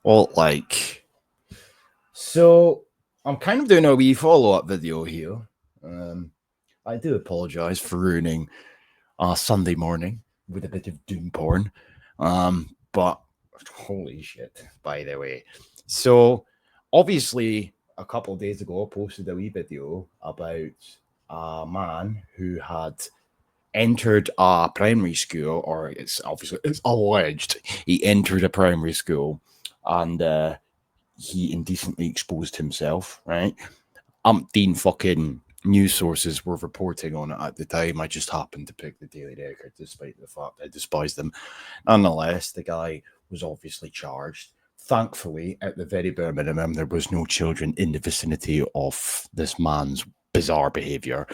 Well, so I'm kind of doing a wee follow-up video here. I do apologize for ruining Sunday morning with a bit of doom porn. But holy shit, by the way. So obviously a couple of days ago I posted a wee video about a man who had entered a primary school, or it's alleged he entered a primary school and he indecently exposed himself, right? Umpteen fucking news sources were reporting on it at the time. I just happened to pick the Daily Record, despite the fact I despise them. Nonetheless, the guy was obviously charged. Thankfully, at the very bare minimum, there was no children in the vicinity of this man's bizarre behavior.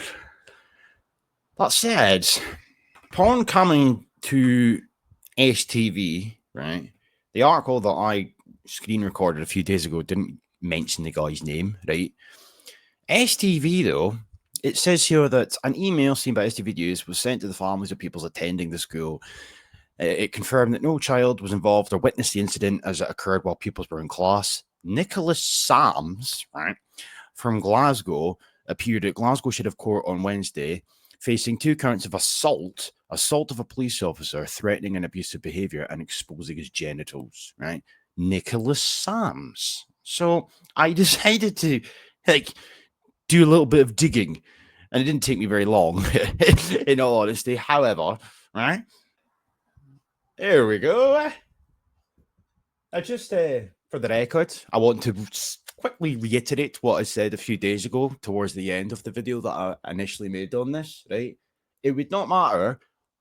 That said, upon coming to STV, right, the article that I screen recorded a few days ago didn't mention the guy's name, right? STV, though, it says here that an email seen by STV News was sent to the families of pupils attending the school. It confirmed that no child was involved or witnessed the incident as it occurred while pupils were in class. Nicholas Sams, right, from Glasgow, appeared at Glasgow Sheriff Court on Wednesday, facing 2 counts of assault of a police officer, threatening and abusive behavior, and exposing his genitals, right? Nicholas Sams. So I decided to, do a little bit of digging, and it didn't take me very long, in all honesty. However, right, there we go. I just, for the record, I want to quickly reiterate what I said a few days ago towards the end of the video that I initially made on this, right? It would not matter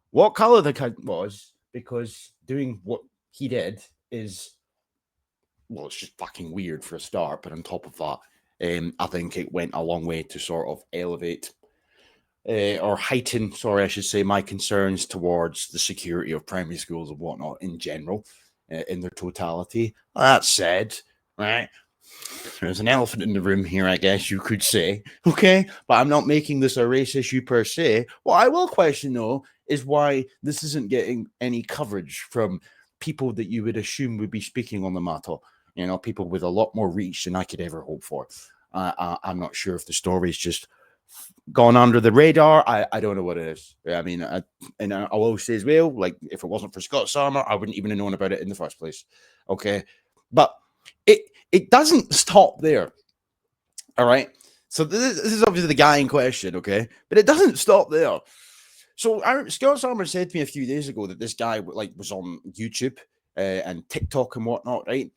what color the kid was, because doing what he did is, well, it's just fucking weird for a start. But on top of that, I think it went a long way to sort of elevate or heighten, sorry, I should say, my concerns towards the security of primary schools and whatnot in general, in their totality. That said, right, there's an elephant in the room here, I guess you could say, okay? But I'm not making this a race issue per se. What I will question, though, is why this isn't getting any coverage from people that you would assume would be speaking on the matter. You know, people with a lot more reach than I could ever hope for. I'm not sure if the story's just gone under the radar. I don't know what it is. I mean, I will say as well, like, if it wasn't for Scott Sarmer, I wouldn't even have known about it in the first place. Okay, but it doesn't stop there. All right. So this is obviously the guy in question, okay, but it doesn't stop there. So Scott Sarmer said to me a few days ago that this guy was on YouTube and TikTok and whatnot, right?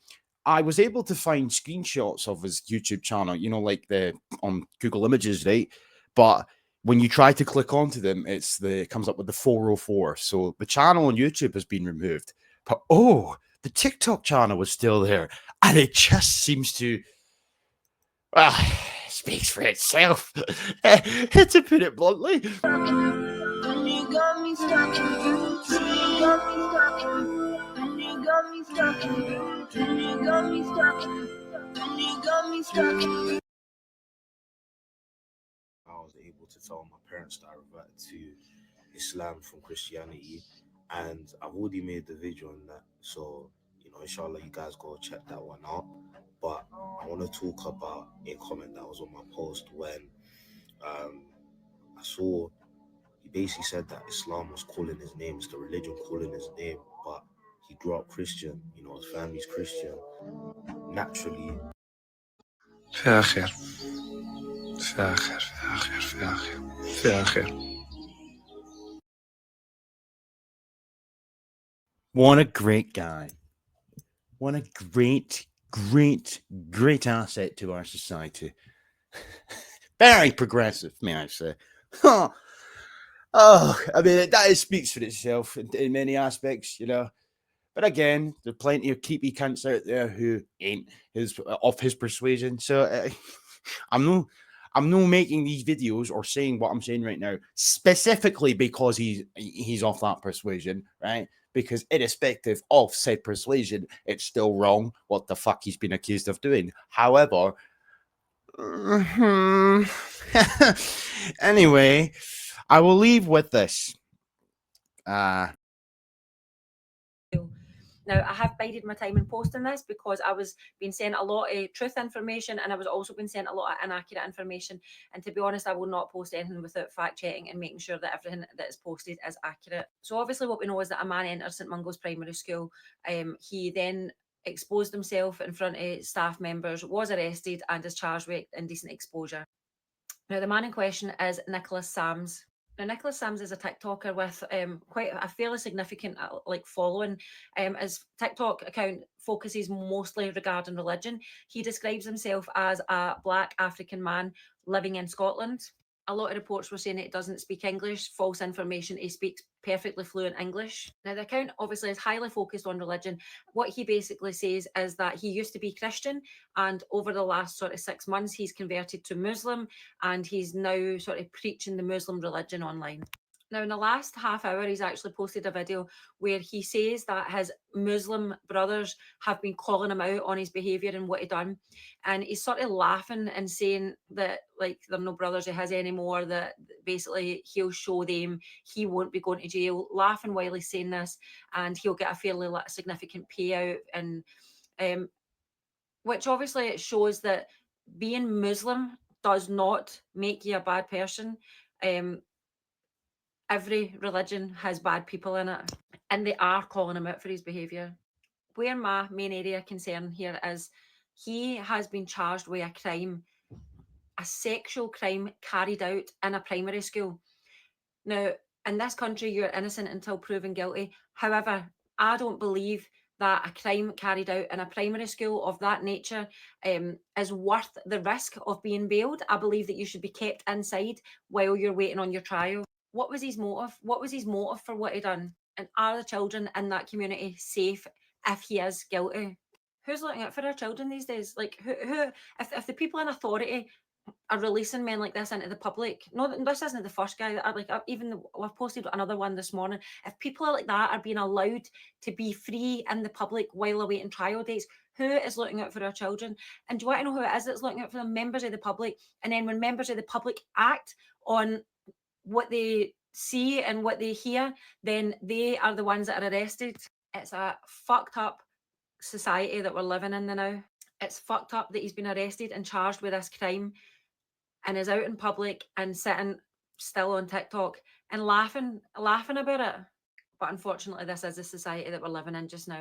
I was able to find screenshots of his YouTube channel, you know, like on Google Images, right? But when you try to click onto them, it comes up with the 404. So the channel on YouTube has been removed. But the TikTok channel was still there, and it just seems to speaks for itself. To put it bluntly. I was able to tell my parents that I reverted to Islam from Christianity, and I've already made the video on that. So, inshallah, you guys go check that one out. But I want to talk about a comment that was on my post when I saw he basically said that Islam was calling his name, it's the religion calling his name, but he grew up Christian, his family's Christian. Naturally, فيها خير فيها خير فيها خير فيها خير فيها خير. What a great guy. What a great, great, great asset to our society. Very progressive, may I say. I mean, that speaks for itself in many aspects, But again, there are plenty of keepy cunts out there who ain't of his persuasion. So I'm no making these videos or saying what I'm saying right now specifically because he's off that persuasion, right? Because irrespective of said persuasion, it's still wrong what the fuck he's been accused of doing. However, anyway, I will leave with this. Now, I have bided my time in posting this because I was being sent a lot of truth information, and I was also being sent a lot of inaccurate information. And to be honest, I will not post anything without fact checking and making sure that everything that is posted is accurate. So obviously what we know is that a man entered St Mungos Primary School. He then exposed himself in front of staff members, was arrested, and is charged with indecent exposure. Now, the man in question is Nicholas Sams. Now, Nicholas Sams is a TikToker with quite a fairly significant following. His TikTok account focuses mostly regarding religion. He describes himself as a Black African man living in Scotland. A lot of reports were saying that he doesn't speak English. False information. He speaks perfectly fluent English. Now, the account obviously is highly focused on religion. What he basically says is that he used to be Christian, and over the last sort of 6 months, he's converted to Muslim, and he's now sort of preaching the Muslim religion online. Now, in the last half hour, he's actually posted a video where he says that his Muslim brothers have been calling him out on his behaviour and what he done. And he's sort of laughing and saying that, like, they're no brothers of his anymore, that basically he'll show them, he won't be going to jail, laughing while he's saying this, and he'll get a fairly significant payout. And which obviously it shows that being Muslim does not make you a bad person. Every religion has bad people in it, and they are calling him out for his behaviour. Where my main area of concern here is he has been charged with a crime, a sexual crime carried out in a primary school. Now, in this country, you're innocent until proven guilty. However, I don't believe that a crime carried out in a primary school of that nature is worth the risk of being bailed. I believe that you should be kept inside while you're waiting on your trial. What was his motive? What was his motive for what he done? And are the children in that community safe if he is guilty? Who's looking out for our children these days? Like, who if the people in authority are releasing men like this into the public. No, this isn't the first guy that I've posted another one this morning. If people like that are being allowed to be free in the public while awaiting trial dates, who is looking out for our children? And do you want to know who it is that's looking out for them? Members of the public. And then when members of the public act on what they see and what they hear, then they are the ones that are arrested. It's a fucked up society that we're living in now. It's fucked up that he's been arrested and charged with this crime and is out in public and sitting still on TikTok and laughing about it. But unfortunately, this is the society that we're living in just now.